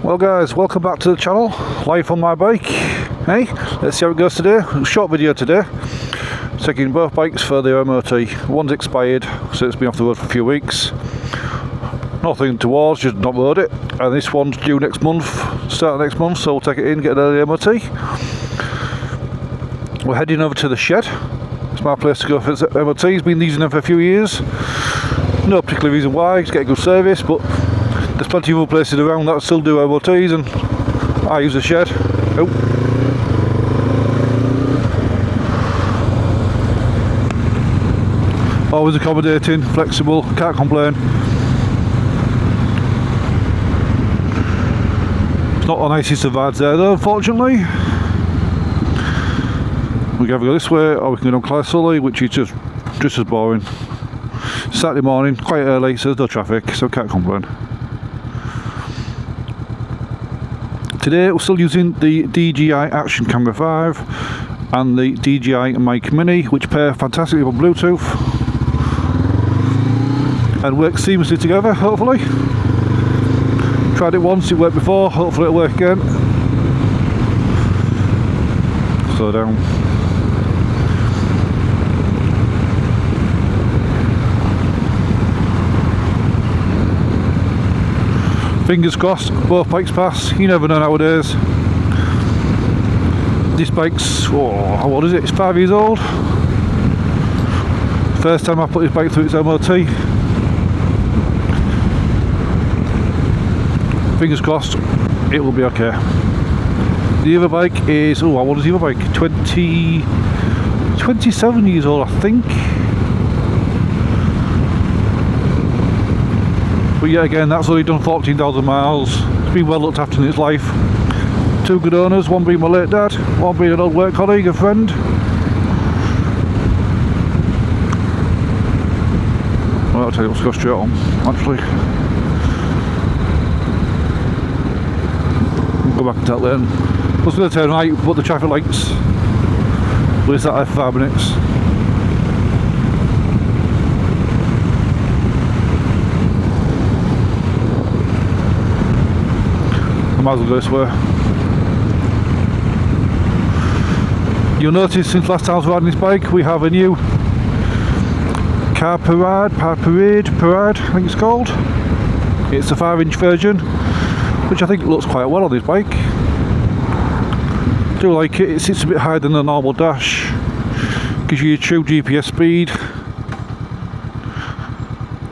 Well guys, welcome back to the channel, live on my bike. Hey, let's see how it goes today. Short video today, taking both bikes for the MOT. One's expired, so it's been off the road for a few weeks. Nothing towards, just not rode it. And this one's due next month, start of next month, so we'll take it in, get an early MOT. We're heading over to the shed. It's my place to go for MOT. He's been using them for a few years. No particular reason why, just get a good service, but there's plenty of other places around that still do MOTs, and I use the shed. Oh. Always accommodating, flexible, can't complain. It's not the nicest of rides there though, unfortunately. We can either go this way or we can go down Claresully, which is just as boring. Saturday morning, quite early, so there's no traffic, so can't complain. Today we're still using the DJI Action Camera 5 and the DJI Mic Mini, which pair fantastically on Bluetooth and work seamlessly together, hopefully. Tried it once, it worked before, hopefully it'll work again. Slow down. Fingers crossed, both bikes pass. You never know nowadays. This bike's, how old is it? It's 5 years old. First time I put this bike through its MOT. Fingers crossed, it will be okay. The other bike is, how old is the other bike? 27 years old, I think. But yet again, that's only done 14,000 miles. It's been well looked after in its life. Two good owners, one being my late dad, one being an old work colleague, a friend. Well, I'll tell you, let's go straight on, actually. We'll go back and tell then. I was going to turn right, put the traffic lights. But it's that there for 5 minutes. I might as well go this way. You'll notice since last time I was riding this bike, we have a new car parade, I think it's called. It's a 5-inch version, which I think looks quite well on this bike. I do like it. It sits a bit higher than the normal dash. Gives you a true GPS speed,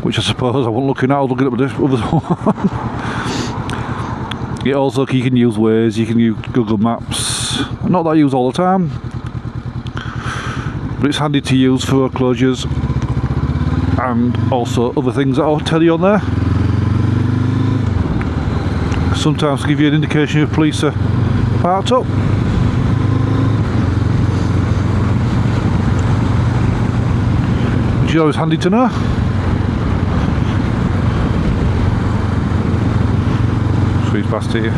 which I suppose I wasn't looking at. I was looking at this other one. It also, you can use Waze, you can use Google Maps. Not that I use all the time, but it's handy to use for road closures and also other things that I'll tell you on there. Sometimes give you an indication if police are parked up. Which is always handy to know. Squeeze past here.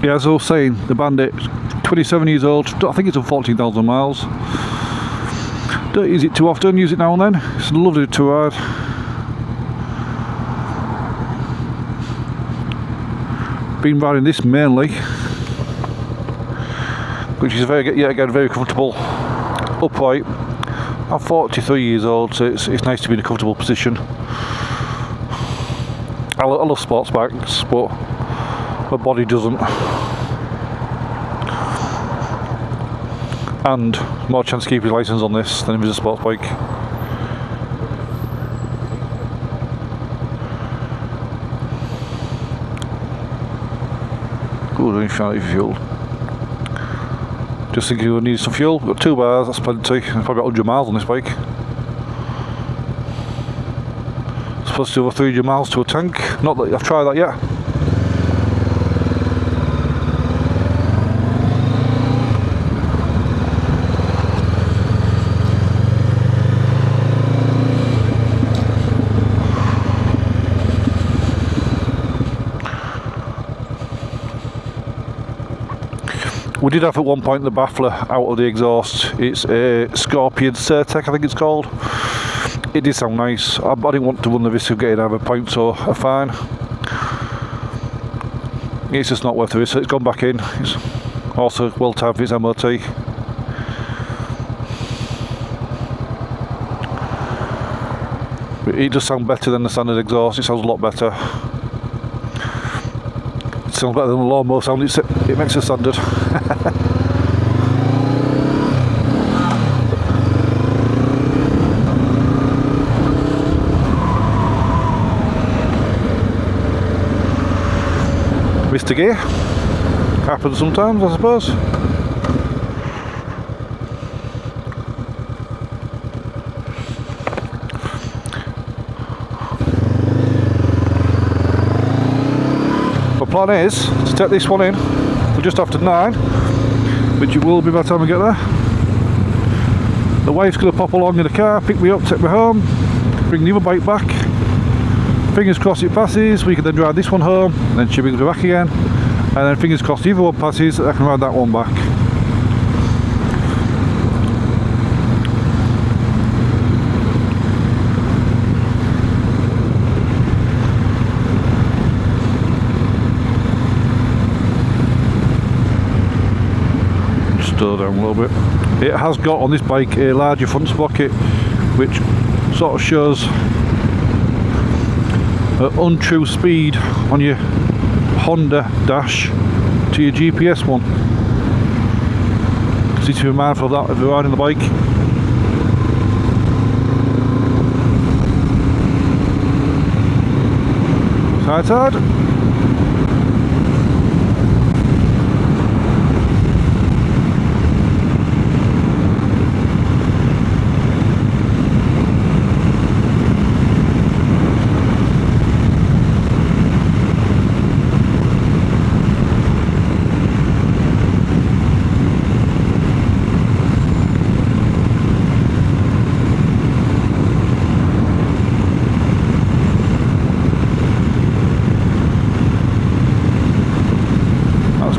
Yeah, as I was saying, the Bandit, 27 years old, I think it's on 14,000 miles. Don't use it too often, use it now and then. It's lovely to ride. Been riding this mainly, which is yet again very comfortable, upright. I'm 43 years old, so it's nice to be in a comfortable position. I love sports bikes, but my body doesn't. And more chance to keep his licence on this than if it's a sports bike. Good, I need for fuel. Just thinking we need some fuel. We've got 2 bars, that's plenty. Probably about 100 miles on this bike. Supposed to do over 300 miles to a tank. Not that I've tried that yet. We did have at one point the baffler out of the exhaust. It's a Scorpion Certec, I think it's called. It did sound nice. I didn't want to run the risk of getting either points or a fine. It's just not worth the risk. So it's gone back in. It's also well timed for its MOT. But it does sound better than the standard exhaust. It sounds a lot better. It sounds better than the lawnmower sound. It makes it standard. Missed a gear. Happens sometimes, I suppose. My plan is to take this one in for just after 9, which it will be by the time we get there. The wife's going to pop along in the car, pick me up, take me home, bring the other bike back. Fingers crossed it passes, we can then drive this one home, and then she brings me back again, and then fingers crossed the other one passes, I can ride that one back. Just slow down a little bit. It has got on this bike a larger front sprocket, which sort of shows untrue speed on your Honda dash to your GPS one. So you need to be mindful of that if you're riding the bike. Side.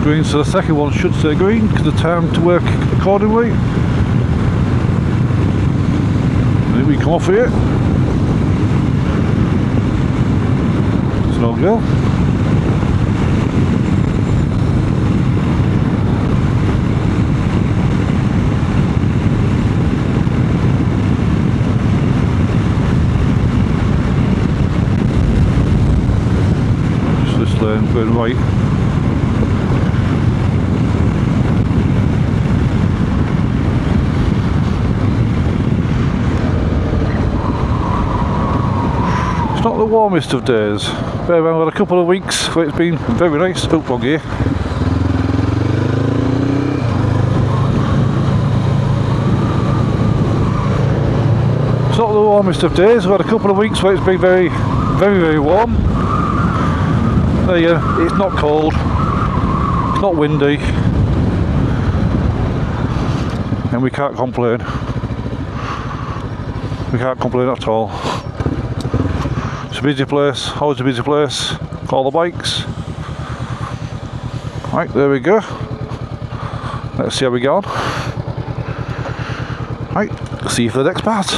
Green, so the second one should stay green because the time to work accordingly. Then we come off here. It's no go. Just this lane going right. It's not the warmest of days, but we've had a couple of weeks where it's been very nice. Oh, wrong gear. It's not the warmest of days, we've had a couple of weeks where it's been very warm. It's not cold, it's not windy, and we can't complain. We can't complain at all. It's a busy place, always a busy place, all the bikes. Right, there we go. Let's see how we get on. Right, see you for the next part.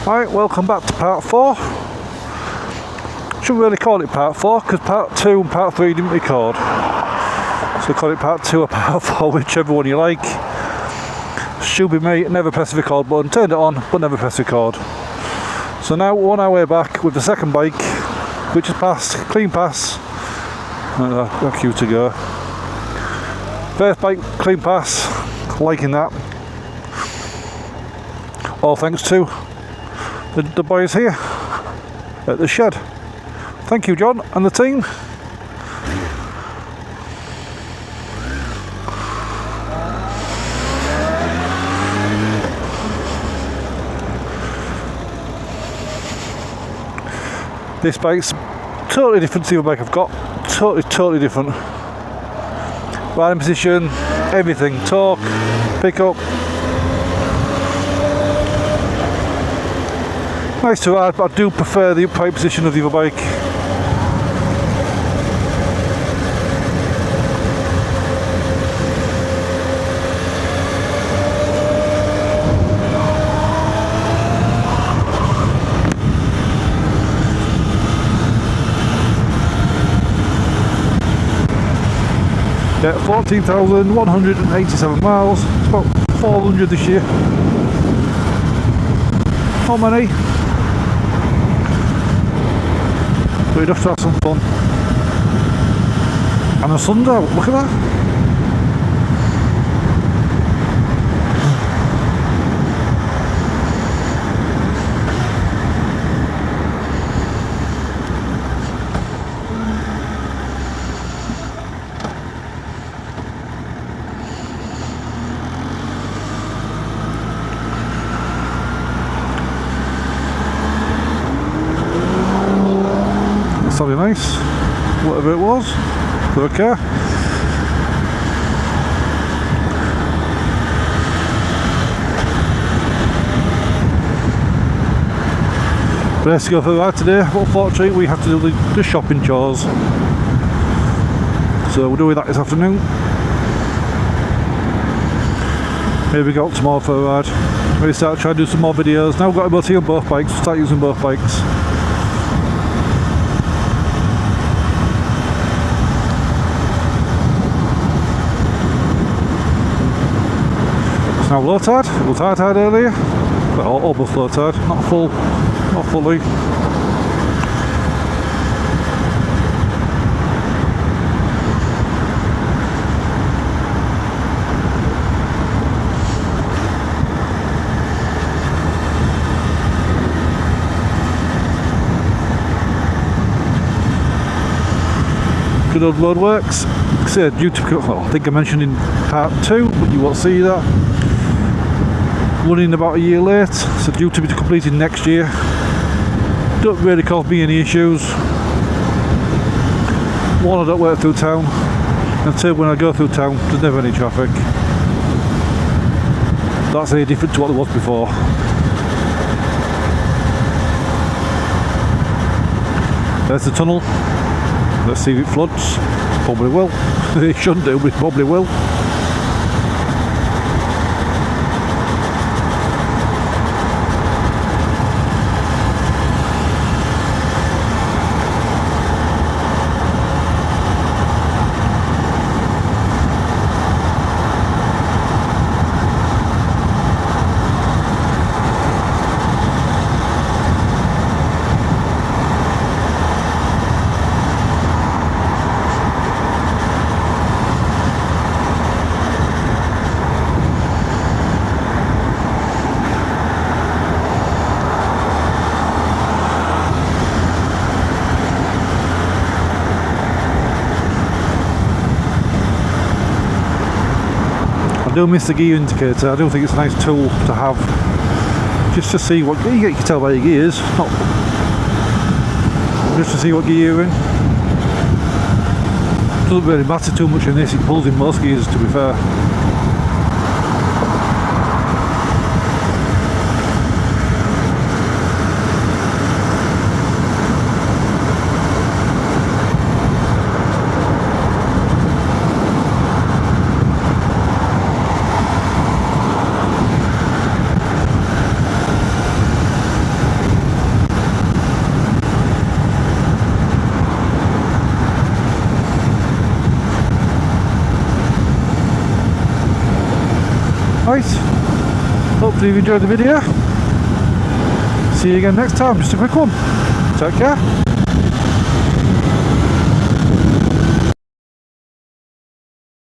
Right, welcome back to part 4. Shouldn't really call it part 4 because part 2 and part 3 didn't record. So call it part 2 or part 4, whichever one you like. Should be me, never press the record button, turned it on but never press record. So now we're on our way back with the second bike, which is passed, clean pass. That cute to go. First bike, clean pass, liking that. All thanks to the boys here at the shed. Thank you, John and the team. This bike's totally different to the bike I've got. Totally different. Riding position, everything, torque, pickup. Nice to ride, but I do prefer the upright position of the other bike. Yeah, 14,187 miles. It's about 400 this year. Not many. But enough to have some fun. And the sun's out, look at that. Very nice, whatever it was, for a car. But let's go for a ride today. Unfortunately, we have to do the shopping chores, so we're doing that this afternoon. Maybe go out tomorrow for a ride. Maybe start trying to do some more videos. Now I've got ability on both bikes, start using both bikes. Now low tide, it was high tide earlier, but almost low tide, not full, not fully. Good old road works. So due to, well, I think I mentioned in part 2, but you won't see that. Running about a year late, so due to be completed next year. Don't really cause me any issues. One, I don't work through town, and two, when I go through town, there's never any traffic. That's any different to what there was before. There's the tunnel. Let's see if it floods. Probably will. It shouldn't do, but it probably will. I do miss the gear indicator. I do think it's a nice tool to have, just to see what you can tell by your gears, not just to see what gear you're in. Doesn't really matter too much in this. It pulls in most gears, to be fair. Right, hopefully you've enjoyed the video. See you again next time, just a quick one. Take care.